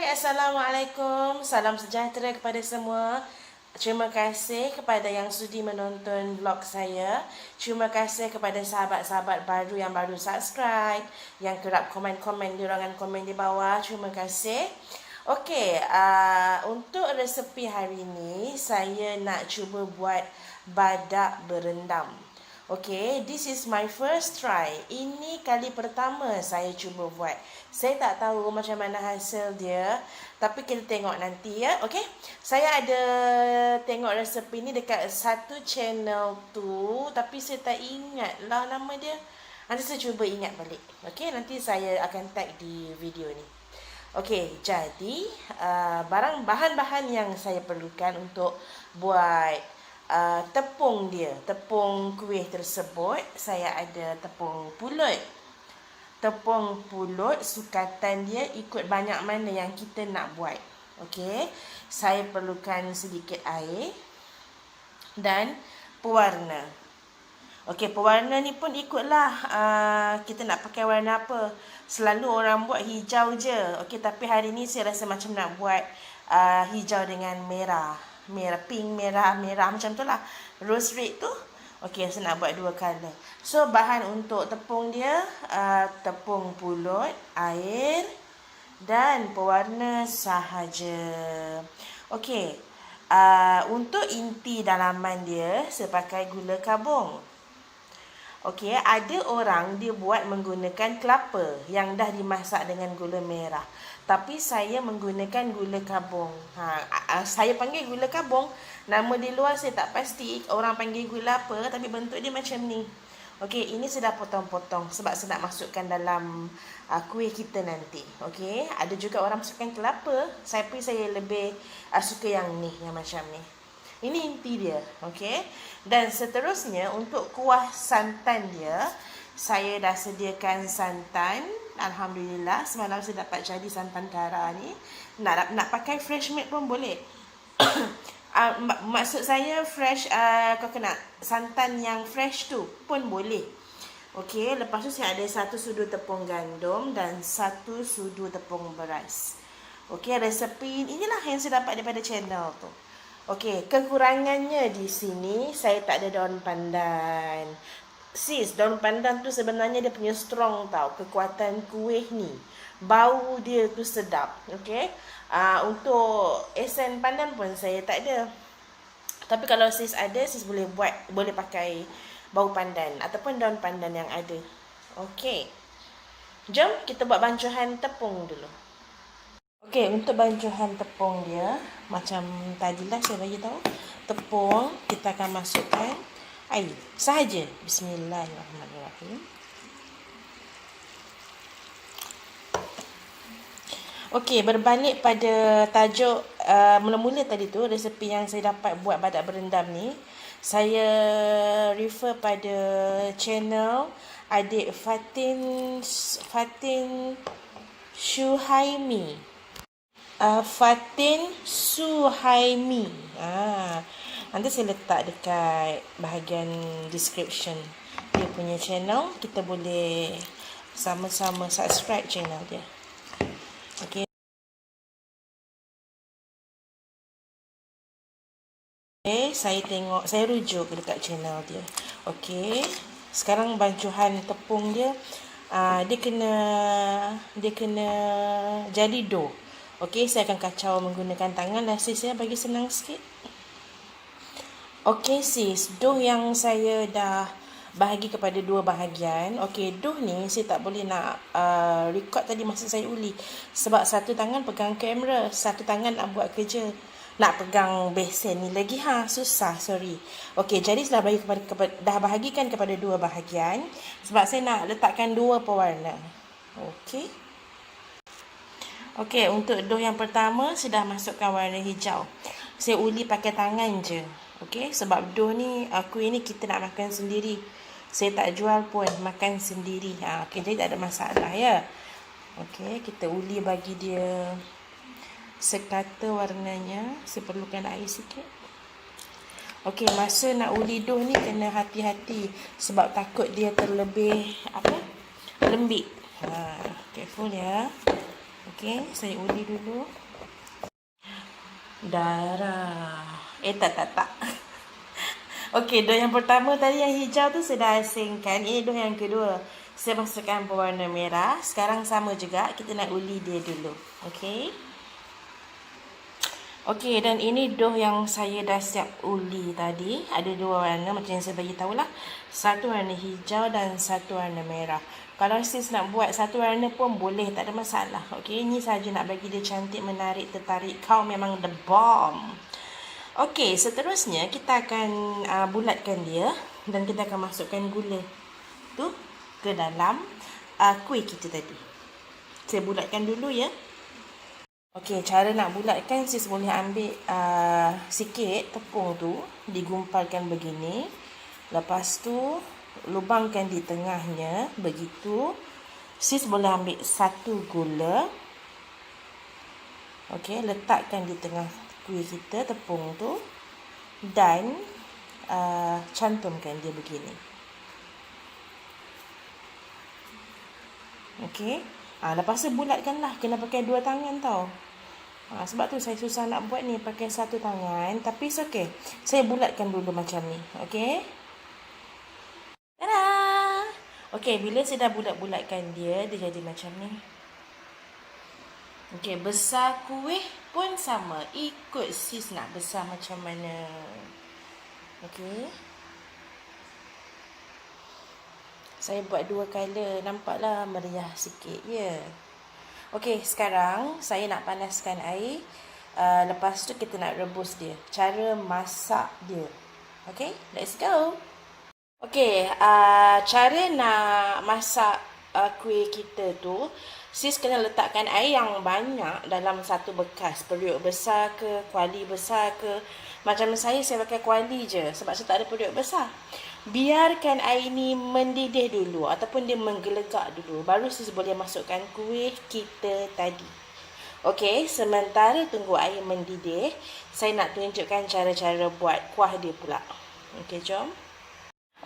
Assalamualaikum. Salam sejahtera kepada semua. Terima kasih kepada yang sudi menonton vlog saya. Terima kasih kepada sahabat-sahabat baru yang baru subscribe, yang kerap komen-komen di ruangan komen di bawah. Terima kasih. Okey, untuk resepi hari ini saya nak cuba buat badak berendam. Okay, this is my first try. Ini kali pertama saya cuba buat. Saya tak tahu macam mana hasil dia, tapi kita tengok nanti ya. Okay, saya ada tengok resepi ni dekat satu channel tu, tapi saya tak ingat lah nama dia. Nanti saya cuba ingat balik. Okay, nanti saya akan tag di video ni. Okay, jadi bahan-bahan yang saya perlukan untuk buat tepung dia, tepung kuih tersebut. Saya ada tepung pulut. Tepung pulut sukatan dia ikut banyak mana yang kita nak buat. Okey, saya perlukan sedikit air dan pewarna. Okey, pewarna ni pun ikutlah kita nak pakai warna apa. Selalu orang buat hijau je. Okey, tapi hari ni saya rasa macam nak buat hijau dengan merah. Merah, pink, merah macam tu lah. Rose red tu. Okey, saya nak buat dua color. So, bahan untuk tepung dia, tepung pulut, air dan pewarna sahaja. Okey, untuk inti dalaman dia, saya pakai gula kabung. Okey, ada orang dia buat menggunakan kelapa yang dah dimasak dengan gula merah. Tapi saya menggunakan gula kabung. Saya panggil gula kabung. Nama di luar saya tak pasti orang panggil gula apa, tapi bentuk dia macam ni. Okey, ini saya dah potong-potong sebab saya nak masukkan dalam kuih kita nanti. Okey, ada juga orang masukkan kelapa. Saya lebih suka yang ni, yang macam ni. Ini inti dia. Okey. Dan seterusnya untuk kuah santan dia, saya dah sediakan santan. Alhamdulillah, semalam saya dapat jadi santan kara ni. Nak pakai fresh made pun boleh. Maksud saya fresh coconut. Santan yang fresh tu pun boleh. Okey, lepas tu saya ada 1 sudu tepung gandum dan 1 sudu tepung beras. Okey, resepi inilah yang saya dapat daripada channel tu. Okey, kekurangannya di sini saya tak ada daun pandan. Sis, daun pandan tu sebenarnya dia punya strong tau, kekuatan kuih ni. Bau dia tu sedap. Okey. Untuk esen pandan pun saya tak ada. Tapi kalau sis ada, sis boleh pakai bau pandan ataupun daun pandan yang ada. Okey. Jom kita buat bancuhan tepung dulu. Okey, untuk bancuhan tepung dia, macam tadilah saya bagi tahu, tepung kita akan masukkan air sahaja. Bismillahirrahmanirrahim. Okey, berbalik pada tajuk mula-mula tadi tu, resepi yang saya dapat buat badak berendam ni, saya refer pada channel adik Fatin Syuhaimi. Fatin Suhaimi. Nanti saya letak dekat bahagian description dia punya channel. Kita boleh sama-sama subscribe channel dia. Okey. Saya rujuk dekat channel dia. Okey. Sekarang bancuhan tepung dia dia kena jadi dough. Okey, saya akan kacau menggunakan tangan dan saya bagi senang sikit. Okey sis, dough yang saya dah bahagi kepada 2 bahagian. Okey, dough ni saya tak boleh nak record tadi masa saya uli. Sebab satu tangan pegang kamera, satu tangan nak buat kerja. Nak pegang besen ni lagi susah, sorry. Okey, jadi saya dah bahagikan kepada 2 bahagian sebab saya nak letakkan 2 pewarna. Okey. Okey, untuk dough yang pertama saya dah masukkan warna hijau. Saya uli pakai tangan je. Okey, sebab dough ni kuih ni kita nak makan sendiri. Saya tak jual pun, makan sendiri. Okey, jadi tak ada masalah ya. Okey, kita uli bagi dia sekata warnanya. Saya perlukan air sikit. Okey, masa nak uli dough ni kena hati-hati sebab takut dia terlebih lembik. Careful ya. Okey, saya uli dulu. Darah. Tak. Okey, dough yang pertama tadi yang hijau tu saya dah asingkan. Ini dough yang kedua. Saya masukkan berwarna merah. Sekarang sama juga, kita nak uli dia dulu. Okey. Okey, dan ini dough yang saya dah siap uli tadi. Ada dua warna macam yang saya bagi tahulah. Satu warna hijau dan satu warna merah. Kalau sis nak buat satu warna pun boleh, tak ada masalah. Okey, ini saja nak bagi dia cantik, menarik, tertarik. Kau memang the bomb. Okey, seterusnya kita akan bulatkan dia dan kita akan masukkan gula tu ke dalam kuih kita tadi. Saya bulatkan dulu ya. Okey, cara nak bulatkan sis boleh ambil sikit tepung tu, digumpalkan begini. Lepas tu lubangkan di tengahnya begitu. Sis boleh ambil satu gula. Okey, letakkan di tengah kuih kita tepung tu dan cantumkan dia begini. Okey. Lepas tu bulatkanlah, kena pakai dua tangan tau. Sebab tu saya susah nak buat ni pakai satu tangan. Tapi it's okay. Saya bulatkan dulu macam ni. Okay. Tada! Okay, bila saya dah bulat-bulatkan dia, dia jadi macam ni. Okay, besar kuih pun sama. Ikut sis nak besar macam mana. Okay. Saya buat dua color. Nampaklah meriah sikit. Ya. Okey, sekarang saya nak panaskan air. Lepas tu kita nak rebus dia. Cara masak dia. Okey, let's go. Okey, cara nak masak kuih kita tu, sis kena letakkan air yang banyak dalam satu bekas. Periuk besar ke, kuali besar ke. Macam saya pakai kuali je sebab saya tak ada periuk besar. Biarkan air ni mendidih dulu ataupun dia menggelegak dulu. Baru sis boleh masukkan kuih kita tadi. Okey, sementara tunggu air mendidih, saya nak tunjukkan cara-cara buat kuah dia pula. Okey, jom.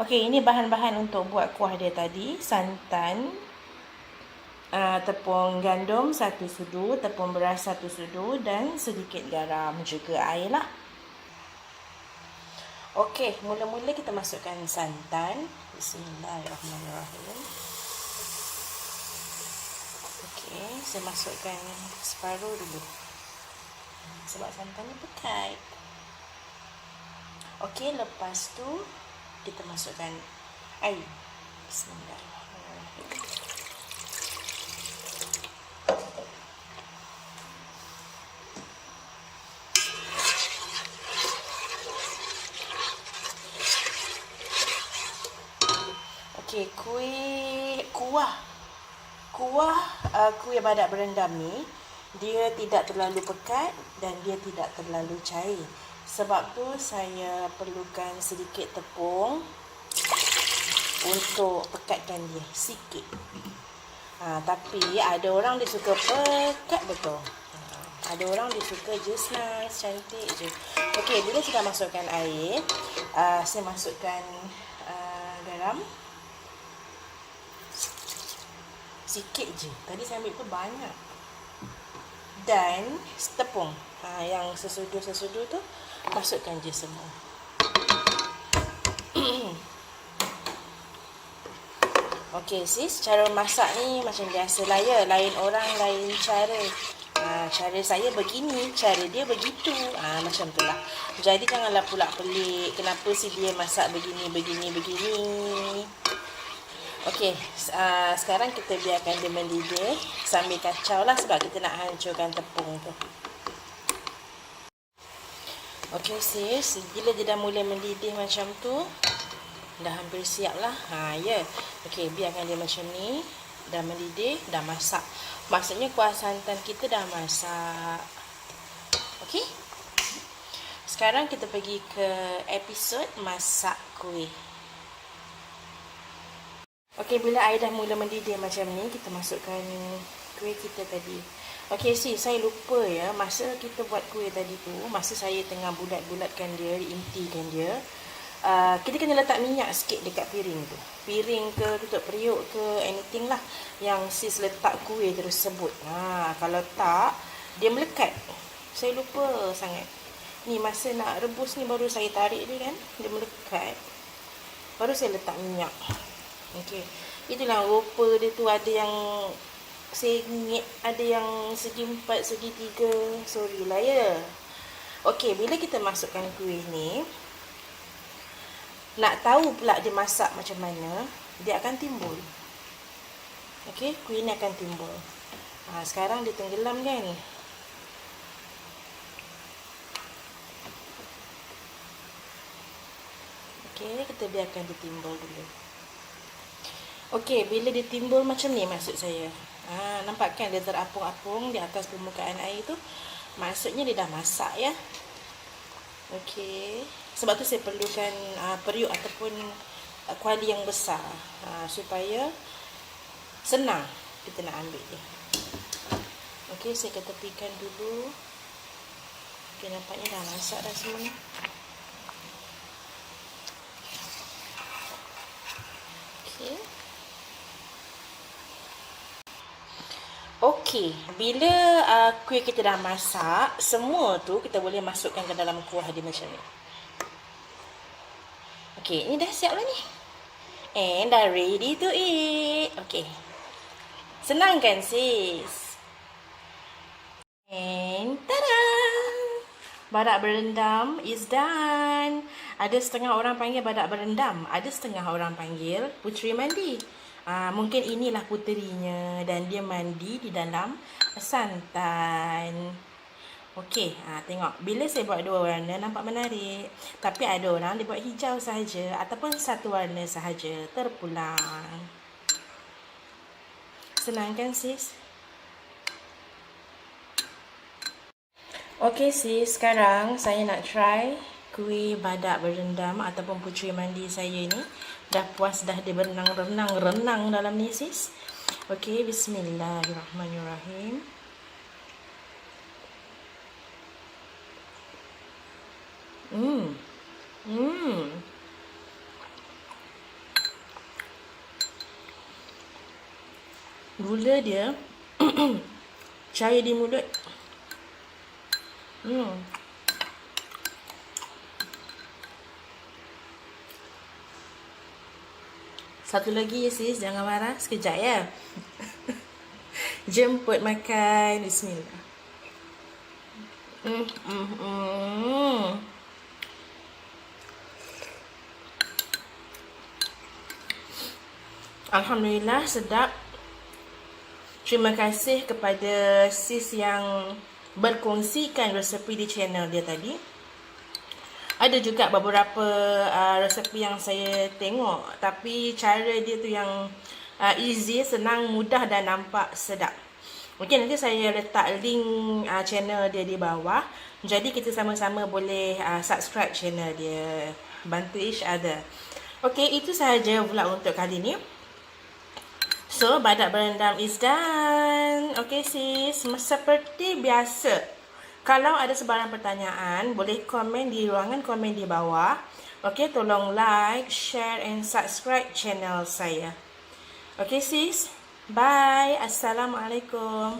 Okey, ini bahan-bahan untuk buat kuah dia tadi. Santan, tepung gandum 1 sudu, tepung beras 1 sudu dan sedikit garam, juga air lah. Okey, mula-mula kita masukkan santan. Bismillahirrahmanirrahim. Okey, saya masukkan separuh dulu. Sebab santan ni pekat. Okey, lepas tu kita masukkan air. Bismillahirrahmanirrahim. Okey, kuih badak berendam ni dia tidak terlalu pekat dan dia tidak terlalu cair. Sebab tu saya perlukan sedikit tepung untuk pekatkan dia sikit. Tapi ada orang dia suka pekat betul. Ada orang dia suka just nice, cantik je. Okey, bila sudah masukkan air, saya masukkan garam. Sikit je. Tadi saya ambil tu banyak. Dan tepung. Yang sesudu-sesudu tu masukkan je semua. Okey sis, cara masak ni macam biasalah ya. Lain orang, lain cara. Cara saya begini, cara dia begitu. Macam tu lah. Jadi janganlah pula pelik. Kenapa si dia masak begini. Okey, sekarang kita biarkan dia mendidih sambil kacau lah sebab kita nak hancurkan tepung tu. Okey sis, bila dia dah mula mendidih macam tu, dah hampir siap lah. Ya. Okey, biarkan dia macam ni. Dah mendidih, dah masak. Maksudnya kuah santan kita dah masak. Okey. Sekarang kita pergi ke episod masak kuih. Okey, bila air dah mula mendidih macam ni, kita masukkan kuih kita tadi. Okey, saya lupa ya, masa kita buat kuih tadi tu, masa saya tengah bulat-bulatkan dia, intikan dia, kita kena letak minyak sikit dekat piring tu. Piring ke, tutup periuk ke, anything lah yang sis letak kuih tersebut. Kalau tak, dia melekat. Saya lupa sangat. Ni masa nak rebus ni baru saya tarik dia kan, dia melekat. Baru saya letak minyak. Okey. Itulah rupa dia tu, ada yang sengit, ada yang segi 4, segi 3. Sorry lah ya. Okey, bila kita masukkan kuih ni, nak tahu pula dia masak macam mana, dia akan timbul. Okey, kuih ni akan timbul. Sekarang dia tenggelam kan. Okey, kita biarkan dia timbul dulu. Okey, bila dia timbul macam ni maksud saya. Nampak kan dia terapung-apung di atas permukaan air tu. Maksudnya dia dah masak ya. Okey. Sebab tu saya perlukan periuk ataupun kuali yang besar supaya senang kita nak ambil dia. Okey, saya ketepikan dulu. Okey, nampaknya dah masak dah semua ni. Okey. Okey, bila kuih kita dah masak, semua tu kita boleh masukkan ke dalam kuah dia macam ni. Okey, ini dah siap lah ni. And dah ready to eat. Okey. Senang kan sis? And tada! Badak berendam is done. Ada setengah orang panggil badak berendam, ada setengah orang panggil puteri mandi. Mungkin inilah puterinya dan dia mandi di dalam santan. Okey, tengok. Bila saya buat dua warna nampak menarik. Tapi ada orang dia buat hijau sahaja ataupun satu warna sahaja, terpulang. Senang kan sis? Okey sis, sekarang saya nak try kuih badak berendam ataupun puteri mandi saya ni. Dah puas dah dia berenang dalam ni sis. Okey, bismillahirrahmanirrahim. Gula dia cair di mulut. Satu lagi ya sis, jangan marah. Sekejap ya. Jemput makan. Bismillah. Alhamdulillah, sedap. Terima kasih kepada sis yang berkongsikan resepi di channel dia tadi. Ada juga beberapa resepi yang saya tengok, tapi cara dia tu yang easy, senang, mudah dan nampak sedap. Mungkin nanti saya letak link channel dia di bawah. Jadi kita sama-sama boleh subscribe channel dia, bantu each other. Okey, itu sahaja vlog untuk kali ni. So, badak berendam is done. Okey sis, seperti biasa, kalau ada sebarang pertanyaan, boleh komen di ruangan komen di bawah. Okey, tolong like, share and subscribe channel saya. Okey sis, bye. Assalamualaikum.